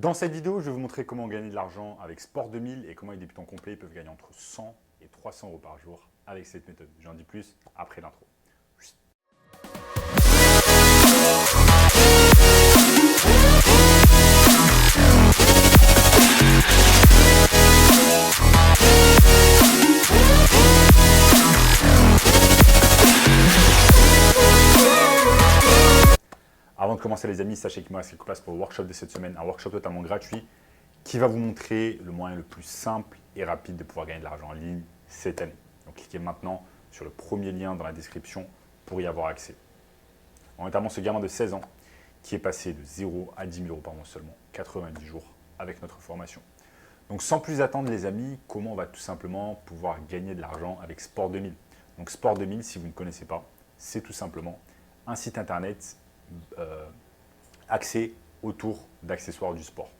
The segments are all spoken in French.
Dans cette vidéo, je vais vous montrer comment gagner de l'argent avec Sport 2000 et comment les débutants complets peuvent gagner entre 100 et 300 euros par jour avec cette méthode. J'en dis plus après l'intro. Avant de commencer les amis, sachez qu'il me reste quelques places pour le workshop de cette semaine, un workshop totalement gratuit qui va vous montrer le moyen le plus simple et rapide de pouvoir gagner de l'argent en ligne cette année. Donc cliquez maintenant sur le premier lien dans la description pour y avoir accès. Notamment ce gamin de 16 ans qui est passé de 0 à 10 000 euros par mois seulement, 90 jours avec notre formation. Donc sans plus attendre les amis, comment on va tout simplement pouvoir gagner de l'argent avec Sport 2000. Donc Sport 2000, si vous ne connaissez pas, c'est tout simplement un site internet axé autour d'accessoires du sport.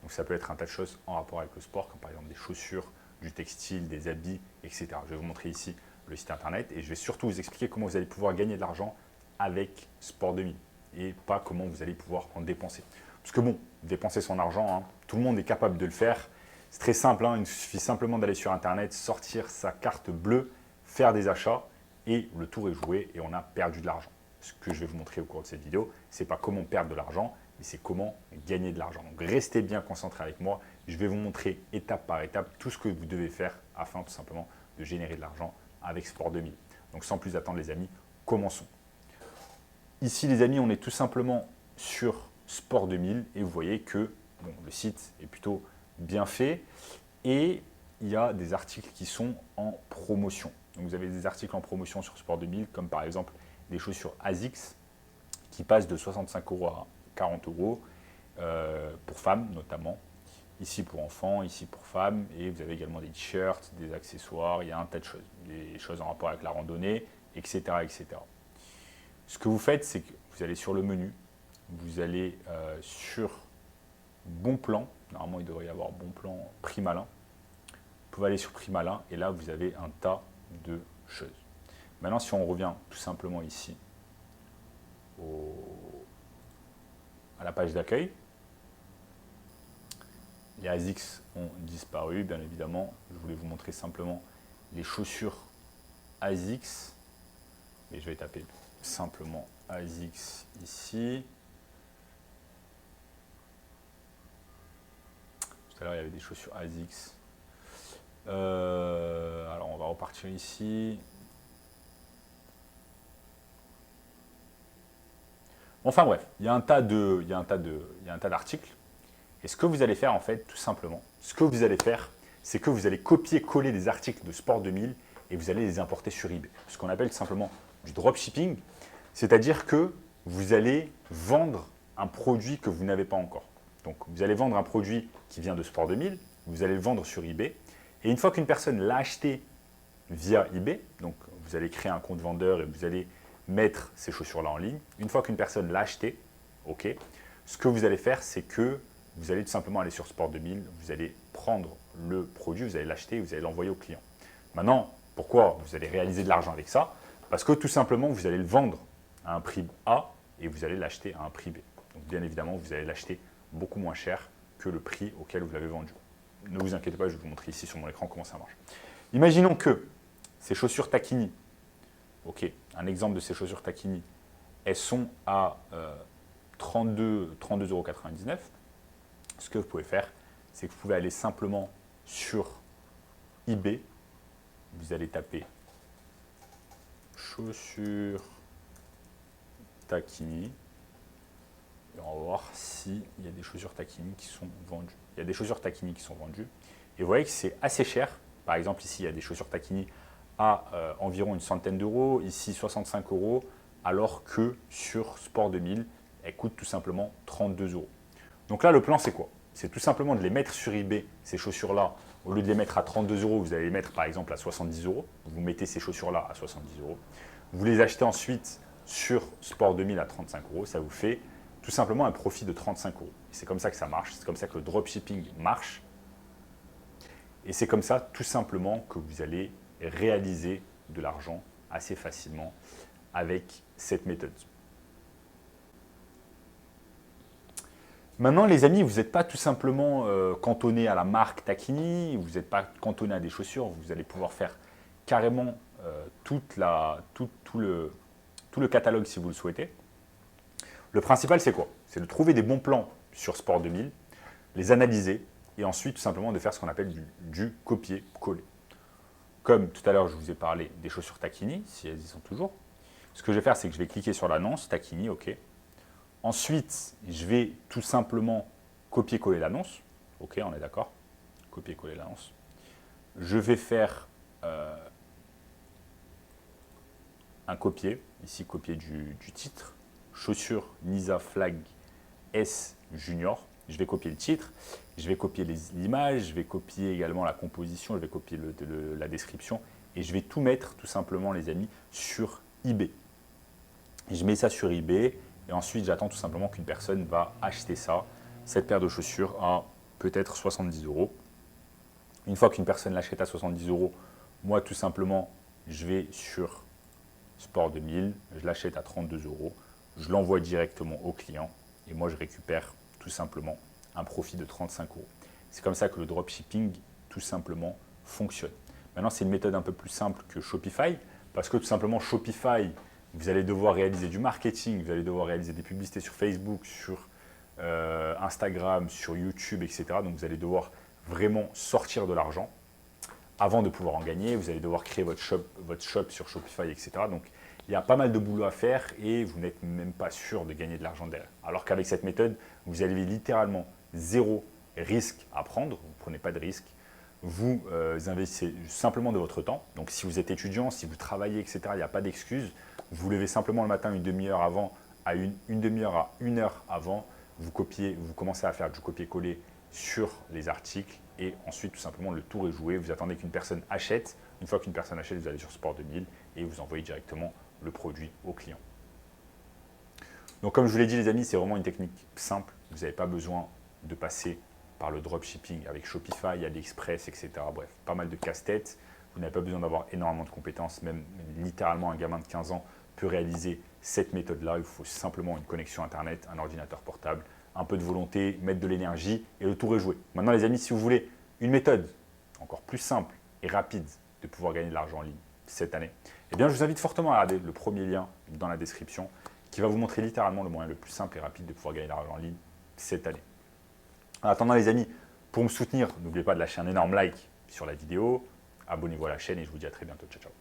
Donc ça peut être un tas de choses en rapport avec le sport, comme par exemple des chaussures, du textile, des habits, etc. Je vais vous montrer ici le site internet et je vais surtout vous expliquer comment vous allez pouvoir gagner de l'argent avec Sport 2000 et pas comment vous allez pouvoir en dépenser. Parce que bon, dépenser son argent, tout le monde est capable de le faire. C'est très simple, il suffit simplement d'aller sur internet, sortir sa carte bleue, faire des achats et le tour est joué et on a perdu de l'argent. Ce que je vais vous montrer au cours de cette vidéo, ce n'est pas comment perdre de l'argent, mais c'est comment gagner de l'argent. Donc restez bien concentrés avec moi. Je vais vous montrer étape par étape tout ce que vous devez faire afin tout simplement de générer de l'argent avec Sport 2000. Donc sans plus attendre les amis, commençons. Ici les amis, on est tout simplement sur Sport 2000 et vous voyez que le site est plutôt bien fait et il y a des articles qui sont en promotion. Donc vous avez des articles en promotion sur Sport 2000 comme par exemple des chaussures ASICS qui passent de 65 euros à 40 euros pour femmes notamment. Ici pour enfants, ici pour femmes. Et vous avez également des t-shirts, des accessoires, il y a un tas de choses. Des choses en rapport avec la randonnée, etc. etc. Ce que vous faites, c'est que vous allez sur le menu, vous allez sur Bon Plan. Normalement, il devrait y avoir Bon Plan Prix Malin. Vous pouvez aller sur Prix Malin et là, vous avez un tas de choses. Maintenant, si on revient tout simplement ici à la page d'accueil, les ASICS ont disparu, bien évidemment. Je voulais vous montrer simplement les chaussures ASICS. Et je vais taper simplement ASICS ici. Tout à l'heure, il y avait des chaussures ASICS. Alors, on va repartir ici. Enfin bref, il y a un tas d'articles. Et ce que vous allez faire en fait, tout simplement, c'est que vous allez copier-coller des articles de Sport 2000 et vous allez les importer sur eBay. Ce qu'on appelle tout simplement du dropshipping, c'est-à-dire que vous allez vendre un produit que vous n'avez pas encore. Donc vous allez vendre un produit qui vient de Sport 2000, vous allez le vendre sur eBay. Et une fois qu'une personne l'a acheté via eBay, donc vous allez créer un compte vendeur et vous allez mettre ces chaussures-là en ligne. Une fois qu'une personne l'a acheté, ce que vous allez faire, c'est que vous allez tout simplement aller sur Sport 2000, vous allez prendre le produit, vous allez l'acheter, vous allez l'envoyer au client. Maintenant, pourquoi vous allez réaliser de l'argent avec ça? Parce que tout simplement, vous allez le vendre à un prix A et vous allez l'acheter à un prix B. Donc bien évidemment, vous allez l'acheter beaucoup moins cher que le prix auquel vous l'avez vendu. Ne vous inquiétez pas, je vais vous montrer ici sur mon écran comment ça marche. Imaginons que ces chaussures Tacchini, un exemple de ces chaussures Tacchini, elles sont à 32,99 €. Ce que vous pouvez faire, c'est que vous pouvez aller simplement sur eBay. Vous allez taper chaussures Tacchini. Et on va voir s'il y a des chaussures Tacchini qui sont vendues. Il y a des chaussures Tacchini qui sont vendues. Et vous voyez que c'est assez cher. Par exemple, ici, il y a des chaussures Tacchini à environ une centaine d'euros, ici 65 €, alors que sur Sport 2000, elle coûte tout simplement 32 €. Donc là, le plan, c'est quoi? C'est tout simplement de les mettre sur eBay, ces chaussures-là. Au lieu de les mettre à 32 €, vous allez les mettre par exemple à 70 €. Vous mettez ces chaussures-là à 70 €. Vous les achetez ensuite sur Sport 2000 à 35 €. Ça vous fait tout simplement un profit de 35 €. C'est comme ça que ça marche. C'est comme ça que le dropshipping marche. Et c'est comme ça, tout simplement, que vous allez réaliser de l'argent assez facilement avec cette méthode. Maintenant, les amis, vous n'êtes pas tout simplement cantonné à la marque Tacchini, vous n'êtes pas cantonné à des chaussures, vous allez pouvoir faire carrément tout le catalogue si vous le souhaitez. Le principal, c'est quoi? C'est de trouver des bons plans sur Sport 2000, les analyser et ensuite tout simplement de faire ce qu'on appelle du copier-coller. Comme tout à l'heure, je vous ai parlé des chaussures Tacchini, si elles y sont toujours. Ce que je vais faire, c'est que je vais cliquer sur l'annonce Tacchini, OK. Ensuite, je vais tout simplement copier-coller l'annonce. OK, on est d'accord. Copier-coller l'annonce. Je vais faire un copier, ici copier du titre. Chaussures Nisa Flag S Junior. Je vais copier le titre, je vais copier l'image, je vais copier également la composition, je vais copier la description et je vais tout mettre tout simplement les amis sur eBay. Je mets ça sur eBay et ensuite j'attends tout simplement qu'une personne va acheter ça, cette paire de chaussures à peut-être 70 €. Une fois qu'une personne l'achète à 70 €, moi tout simplement je vais sur Sport 2000, je l'achète à 32 €, je l'envoie directement au client et moi je récupère tout simplement un profit de 35 €. C'est comme ça que le dropshipping tout simplement fonctionne. Maintenant, c'est une méthode un peu plus simple que Shopify parce que tout simplement Shopify, vous allez devoir réaliser du marketing, vous allez devoir réaliser des publicités sur Facebook, sur Instagram, sur YouTube, etc. Donc vous allez devoir vraiment sortir de l'argent avant de pouvoir en gagner. Vous allez devoir créer votre shop sur Shopify, etc. Donc il y a pas mal de boulot à faire et vous n'êtes même pas sûr de gagner de l'argent derrière. Alors qu'avec cette méthode, vous avez littéralement zéro risque à prendre, vous ne prenez pas de risque, vous investissez simplement de votre temps. Donc si vous êtes étudiant, si vous travaillez, etc., il n'y a pas d'excuse. Vous levez simplement le matin une demi-heure avant, à une demi-heure à 1 heure avant, vous commencez à faire du copier-coller sur les articles et ensuite tout simplement le tour est joué. Vous attendez qu'une personne achète. Une fois qu'une personne achète, vous allez sur Sport 2000 et vous envoyez directement le produit au client. Donc comme je vous l'ai dit les amis, c'est vraiment une technique simple. Vous n'avez pas besoin de passer par le dropshipping avec Shopify, AliExpress, etc. Bref, pas mal de casse-tête. Vous n'avez pas besoin d'avoir énormément de compétences. Même littéralement un gamin de 15 ans peut réaliser cette méthode-là. Il faut simplement une connexion Internet, un ordinateur portable, un peu de volonté, mettre de l'énergie et le tour est joué. Maintenant les amis, si vous voulez une méthode encore plus simple et rapide de pouvoir gagner de l'argent en ligne cette année, eh bien je vous invite fortement à regarder le premier lien dans la description qui va vous montrer littéralement le moyen le plus simple et rapide de pouvoir gagner de l'argent en ligne cette année. En attendant les amis, pour me soutenir, n'oubliez pas de lâcher un énorme like sur la vidéo, abonnez-vous à la chaîne et je vous dis à très bientôt. Ciao, ciao.